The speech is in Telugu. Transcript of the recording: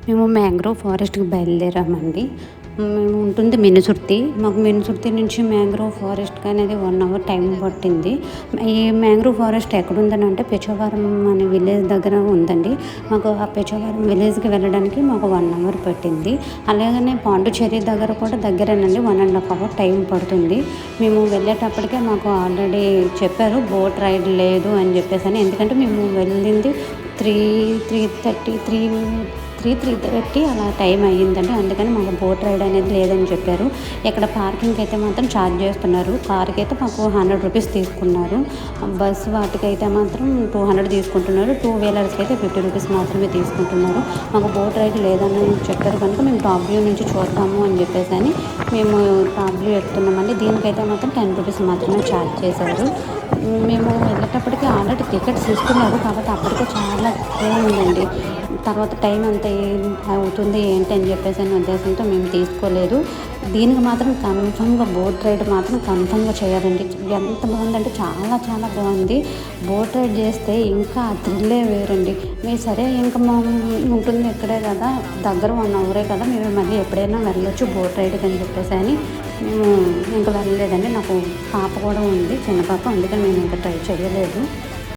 మేము మ్యాంగ్రోవ్ ఫారెస్ట్‌కి బయలుదేరామండి. మేము ఉంటుంది మినుసుర్తి. మాకు మినుసుర్తి నుంచి మ్యాంగ్రోవ్ ఫారెస్ట్‌కి అనేది 1 అవర్ టైం పట్టింది. ఈ మ్యాంగ్రోవ్ ఫారెస్ట్ ఎక్కడుందనంటే పెచ్చవరం అనే విలేజ్ దగ్గర ఉందండి. మాకు ఆ పెచ్చవరం విలేజ్‌కి వెళ్ళడానికి మాకు 1 అవర్ పట్టింది. అలాగనే పాండిచ్చేరి దగ్గర కూడా దగ్గరేనండి. 1½ అవర్ టైం పడుతుంది. మేము వెళ్ళేటప్పటికే మాకు ఆల్రెడీ చెప్పారు బోట్ రైడ్ లేదు అని చెప్పేసని. ఎందుకంటే మేము వెళ్ళింది 3:30 అలా టైం అయ్యిందండి. అందుకని మాకు బోట్ రైడ్ అనేది లేదని చెప్పారు. ఇక్కడ పార్కింగ్‌కి అయితే మాత్రం ఛార్జ్ చేస్తున్నారు. కార్‌కి అయితే మాకు ₹100 తీసుకున్నారు. బస్ వాటికైతే మాత్రం 200 తీసుకుంటున్నారు. టూ వీలర్స్‌కి అయితే ₹50 మాత్రమే తీసుకుంటున్నారు. మాకు బోట్ రైడ్ లేదని చెప్పారు కనుక మేము టాప్ వ్యూ నుంచి చూద్దాము అని చెప్పేసని మేము టాప్ వ్యూ ఎక్కుతున్నామండి. దీనికైతే మాత్రం ₹10 మాత్రమే ఛార్జ్ చేశారు. మేము వెళ్ళేటప్పటికి ఆల్రెడీ టికెట్స్ తీసుకున్నారు. కాబట్టి అప్పటికే చాలా ఎక్కువ ఉందండి. తర్వాత టైం ఎంత అవుతుంది ఏంటి అని చెప్పేసని ఉద్దేశంతో మేము తీసుకోలేదు. దీనికి మాత్రం కన్ఫర్మ్‌గా బోట్ రైడ్ మాత్రం కన్ఫర్మ్‌గా చేయాలండి. ఎంత బాగుందంటే చాలా చాలా బాగుంది. బోట్ రైడ్ చేస్తే ఇంకా ఆ థ్రిల్లే వేరండి. మీరు సరే ఇంకా ఉంటుంది ఇక్కడే కదా, దగ్గర 1 అవరే కదా, మీరు మళ్ళీ ఎప్పుడైనా వెళ్ళొచ్చు బోట్ రైడ్‌కి అని చెప్పేసని మేము ఇంకా వెళ్ళలేదండి. నాకు పాప కూడా ఉంది, చిన్న పాప. అందుకని మేము ఇంకా ట్రై చేయలేదు.